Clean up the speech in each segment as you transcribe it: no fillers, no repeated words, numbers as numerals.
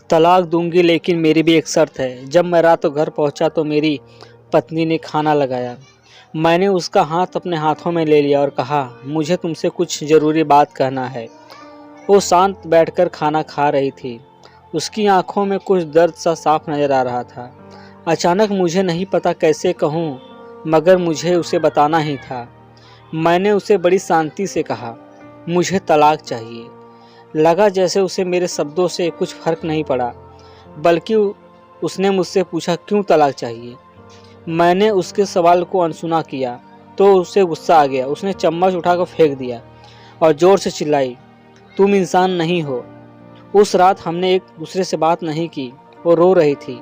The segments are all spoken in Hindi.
तलाक दूंगी, लेकिन मेरी भी एक शर्त है। जब मैं रात को घर पहुंचा तो मेरी पत्नी ने खाना लगाया। मैंने उसका हाथ अपने हाथों में ले लिया और कहा, मुझे तुमसे कुछ ज़रूरी बात कहना है। वो शांत बैठकर खाना खा रही थी। उसकी आंखों में कुछ दर्द सा साफ नजर आ रहा था। अचानक मुझे नहीं पता कैसे कहूँ, मगर मुझे उसे बताना ही था। मैंने उसे बड़ी शांति से कहा, मुझे तलाक चाहिए। लगा जैसे उसे मेरे शब्दों से कुछ फर्क नहीं पड़ा, बल्कि उसने मुझसे पूछा, क्यों तलाक चाहिए। मैंने उसके सवाल को अनसुना किया तो उसे गुस्सा आ गया। उसने चम्मच उठाकर फेंक दिया और जोर से चिल्लाई, तुम इंसान नहीं हो। उस रात हमने एक दूसरे से बात नहीं की। वो रो रही थी।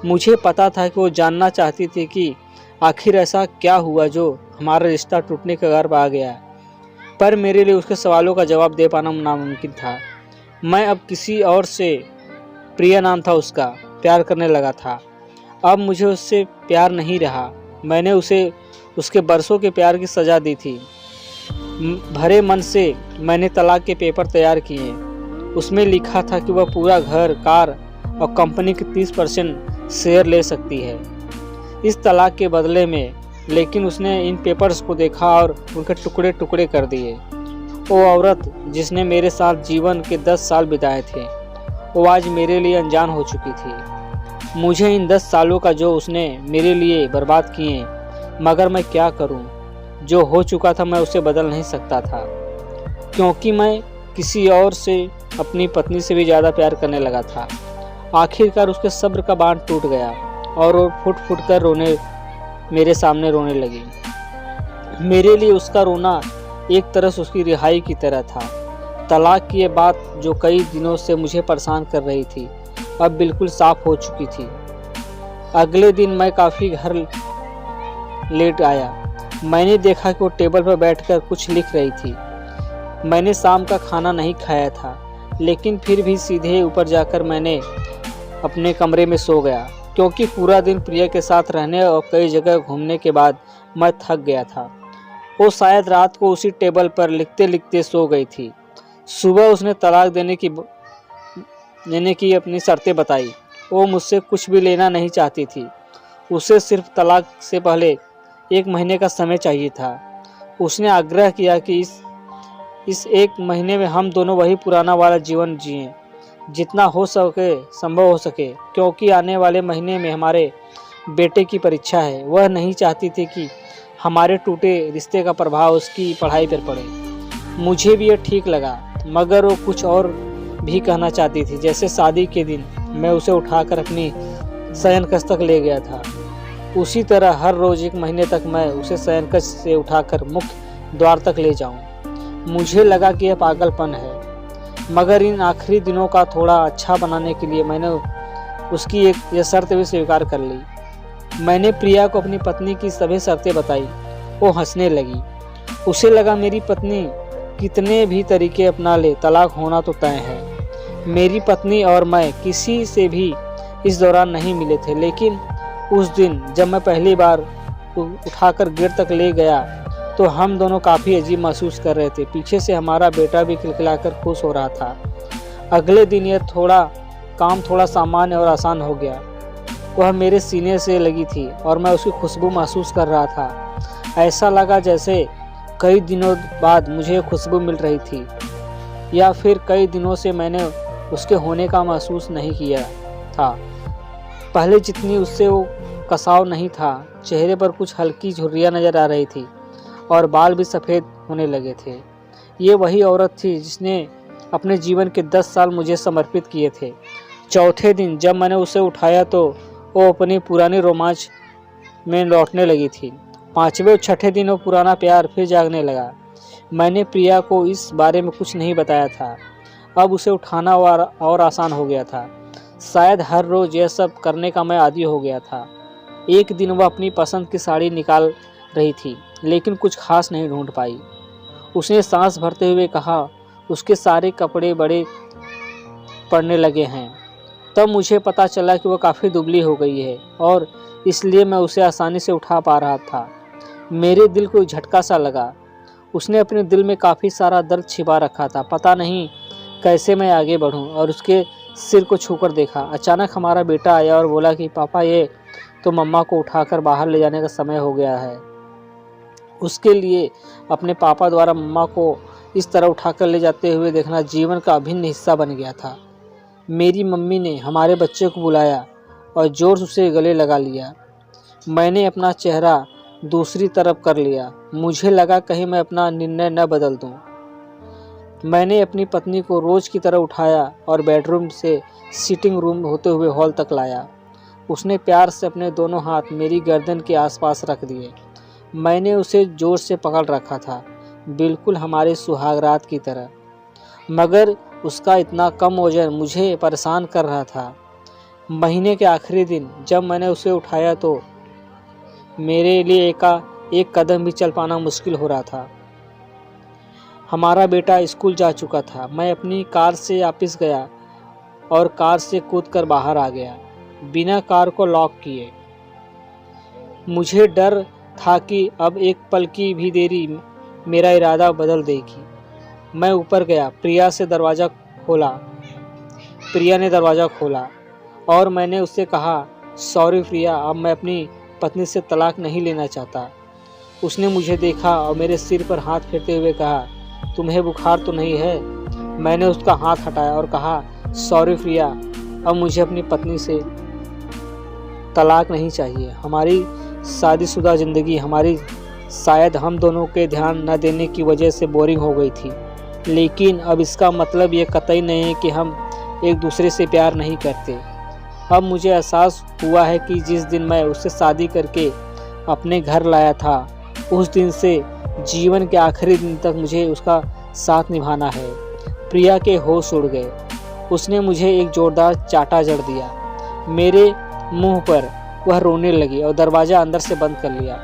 मुझे पता था कि वो जानना चाहती थी कि आखिर ऐसा क्या हुआ जो हमारा रिश्ता टूटने के कगार पर आ गया, पर मेरे लिए उसके सवालों का जवाब दे पाना नामुमकिन था। मैं अब किसी और से, प्रिया नाम था उसका, प्यार करने लगा था। अब मुझे उससे प्यार नहीं रहा। मैंने उसे उसके बरसों के प्यार की सज़ा दी थी। भरे मन से मैंने तलाक के पेपर तैयार किए। उसमें लिखा था कि वह पूरा घर, कार और कंपनी के 30% शेयर ले सकती है इस तलाक के बदले में। लेकिन उसने इन पेपर्स को देखा और उनके टुकड़े टुकड़े कर दिए। वो औरत जिसने मेरे साथ जीवन के 10 साल बिताए थे, वो आज मेरे लिए अनजान हो चुकी थी। मुझे इन 10 सालों का जो उसने मेरे लिए बर्बाद किए, मगर मैं क्या करूं? जो हो चुका था मैं उसे बदल नहीं सकता था, क्योंकि मैं किसी और से, अपनी पत्नी से भी ज़्यादा प्यार करने लगा था। आखिरकार उसके सब्र का बांध टूट गया और वो फुट फुट कर मेरे सामने रोने लगी। मेरे लिए उसका रोना एक तरह से उसकी रिहाई की तरह था। तलाक की ये बात जो कई दिनों से मुझे परेशान कर रही थी, अब बिल्कुल साफ हो चुकी थी। अगले दिन मैं काफ़ी घर लेट आया। मैंने देखा कि वो टेबल पर बैठकर कुछ लिख रही थी। मैंने शाम का खाना नहीं खाया था, लेकिन फिर भी सीधे ऊपर जाकर मैंने अपने कमरे में सो गया, क्योंकि पूरा दिन प्रिया के साथ रहने और कई जगह घूमने के बाद मैं थक गया था। वो शायद रात को उसी टेबल पर लिखते लिखते सो गई थी। सुबह उसने तलाक देने की अपनी शर्तें बताई। वो मुझसे कुछ भी लेना नहीं चाहती थी। उसे सिर्फ तलाक से पहले 1 महीने का समय चाहिए था। उसने आग्रह किया कि इस 1 महीने में हम दोनों वही पुराना वाला जीवन जिएं, जितना हो सके, संभव हो सके, क्योंकि आने वाले महीने में हमारे बेटे की परीक्षा है। वह नहीं चाहती थी कि हमारे टूटे रिश्ते का प्रभाव उसकी पढ़ाई पर पड़े। मुझे भी यह ठीक लगा, मगर वो कुछ और भी कहना चाहती थी। जैसे शादी के दिन मैं उसे उठाकर अपनी शयनकक्ष तक ले गया था, उसी तरह हर रोज़ 1 महीने तक मैं उसे शयनकक्ष से उठाकर मुख्य द्वार तक ले जाऊं। मुझे लगा कि यह पागलपन है, मगर इन आखिरी दिनों का थोड़ा अच्छा बनाने के लिए मैंने उसकी यह शर्त भी स्वीकार कर ली। मैंने प्रिया को अपनी पत्नी की सभी शर्तें बताई। वो हंसने लगी। उसे लगा मेरी पत्नी कितने भी तरीके अपना ले, तलाक होना तो तय है। मेरी पत्नी और मैं किसी से भी इस दौरान नहीं मिले थे, लेकिन उस दिन जब मैं पहली बार उठाकर गेट तक ले गया तो हम दोनों काफ़ी अजीब महसूस कर रहे थे। पीछे से हमारा बेटा भी खिलखिलाकर खुश हो रहा था। अगले दिन यह काम थोड़ा सामान्य और आसान हो गया। वह मेरे सीने से लगी थी और मैं उसकी खुशबू महसूस कर रहा था। ऐसा लगा जैसे कई दिनों बाद मुझे खुशबू मिल रही थी, या फिर कई दिनों से मैंने उसके होने का महसूस नहीं किया था। पहले जितनी उससे वो कसाव नहीं था। चेहरे पर कुछ हल्की झुर्रियाँ नज़र आ रही थी और बाल भी सफ़ेद होने लगे थे। ये वही औरत थी जिसने अपने जीवन के 10 साल मुझे समर्पित किए थे। चौथे दिन जब मैंने उसे उठाया तो वो अपनी पुरानी रोमांच में लौटने लगी थी। 5वें और 6ठे दिन वो पुराना प्यार फिर जागने लगा। मैंने प्रिया को इस बारे में कुछ नहीं बताया था। अब उसे उठाना और आसान हो गया था। शायद हर रोज़ यह सब करने का मैं आदी हो गया था। एक दिन वह अपनी पसंद की साड़ी निकाल रही थी, लेकिन कुछ खास नहीं ढूंढ पाई। उसने सांस भरते हुए कहा, उसके सारे कपड़े बड़े पड़ने लगे हैं। तब मुझे पता चला कि वह काफ़ी दुबली हो गई है और इसलिए मैं उसे आसानी से उठा पा रहा था। मेरे दिल को झटका सा लगा। उसने अपने दिल में काफ़ी सारा दर्द छिपा रखा था। पता नहीं कैसे मैं आगे बढ़ूं और उसके सिर को छूकर देखा। अचानक हमारा बेटा आया और बोला कि पापा, ये तो मम्मा को उठाकर बाहर ले जाने का समय हो गया है। उसके लिए अपने पापा द्वारा मम्मा को इस तरह उठाकर ले जाते हुए देखना जीवन का अभिन्न हिस्सा बन गया था। मेरी मम्मी ने हमारे बच्चे को बुलाया और जोर से उसे गले लगा लिया। मैंने अपना चेहरा दूसरी तरफ कर लिया। मुझे लगा कहीं मैं अपना निर्णय न बदल दूं। मैंने अपनी पत्नी को रोज की तरह उठाया और बेडरूम से सिटिंग रूम होते हुए हॉल तक लाया। उसने प्यार से अपने दोनों हाथ मेरी गर्दन के आसपास रख दिए। मैंने उसे जोर से पकड़ रखा था, बिल्कुल हमारे सुहागरात की तरह, मगर उसका इतना कम वजन मुझे परेशान कर रहा था। महीने के आखिरी दिन जब मैंने उसे उठाया तो मेरे लिए एक कदम भी चल पाना मुश्किल हो रहा था। हमारा बेटा स्कूल जा चुका था। मैं अपनी कार से वापस गया और कार से कूदकर बाहर आ गया, बिना कार को लॉक किए। मुझे डर था कि अब एक पल की भी देरी मेरा इरादा बदल देगी। मैं ऊपर गया। प्रिया ने दरवाज़ा खोला और मैंने उससे कहा, सॉरी प्रिया, अब मैं अपनी पत्नी से तलाक नहीं लेना चाहता। उसने मुझे देखा और मेरे सिर पर हाथ फेरते हुए कहा, तुम्हें बुखार तो नहीं है? मैंने उसका हाथ हटाया और कहा, सॉरी प्रिया, अब मुझे अपनी पत्नी से तलाक नहीं चाहिए। हमारी शादीशुदा ज़िंदगी शायद हम दोनों के ध्यान न देने की वजह से बोरिंग हो गई थी, लेकिन अब इसका मतलब ये कतई नहीं है कि हम एक दूसरे से प्यार नहीं करते। अब मुझे एहसास हुआ है कि जिस दिन मैं उससे शादी करके अपने घर लाया था, उस दिन से जीवन के आखिरी दिन तक मुझे उसका साथ निभाना है। प्रिया के होश उड़ गए। उसने मुझे एक जोरदार चाटा जड़ दिया। मेरे मुंह पर वह रोने लगी और दरवाज़ा अंदर से बंद कर लिया।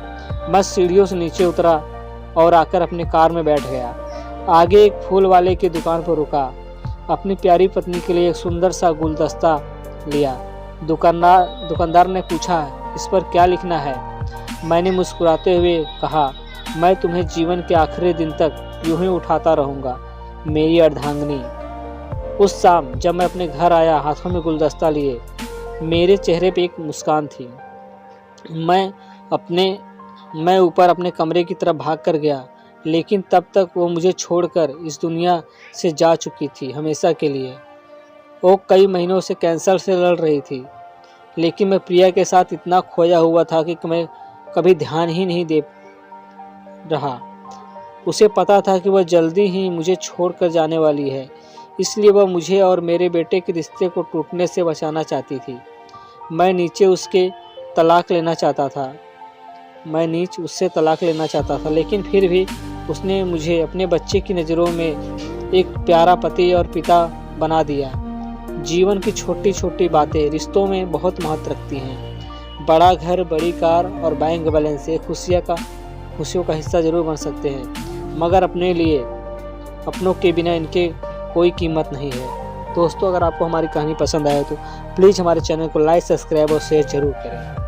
मैं सीढ़ियों से नीचे उतरा और आकर अपनी कार में बैठ गया। आगे एक फूल वाले की दुकान पर रुका। अपनी प्यारी पत्नी के लिए एक सुंदर सा गुलदस्ता लिया। दुकानदार ने पूछा, इस पर क्या लिखना है? मैंने मुस्कुराते हुए कहा, मैं तुम्हें जीवन के आखिरी दिन तक यूं ही उठाता रहूँगा, मेरी अर्धांगिनी। उस शाम जब मैं अपने घर आया, हाथों में गुलदस्ता लिए, मेरे चेहरे पे एक मुस्कान थी। मैं ऊपर अपने कमरे की तरफ भाग कर गया, लेकिन तब तक वो मुझे छोड़कर इस दुनिया से जा चुकी थी, हमेशा के लिए। वो कई महीनों से कैंसर से लड़ रही थी, लेकिन मैं प्रिया के साथ इतना खोया हुआ था कि मैं कभी ध्यान ही नहीं दे रहा। उसे पता था कि वह जल्दी ही मुझे छोड़कर जाने वाली है, इसलिए वह मुझे और मेरे बेटे के रिश्ते को टूटने से बचाना चाहती थी। मैं नीचे उससे तलाक लेना चाहता था, लेकिन फिर भी उसने मुझे अपने बच्चे की नज़रों में एक प्यारा पति और पिता बना दिया। जीवन की छोटी छोटी बातें रिश्तों में बहुत महत्व रखती हैं। बड़ा घर, बड़ी कार और बैंक बैलेंस ये खुशियों का हिस्सा जरूर बन सकते हैं, मगर अपनों के बिना इनके कोई कीमत नहीं है। दोस्तों, अगर आपको हमारी कहानी पसंद आए तो प्लीज़ हमारे चैनल को लाइक, सब्सक्राइब और शेयर जरूर करें।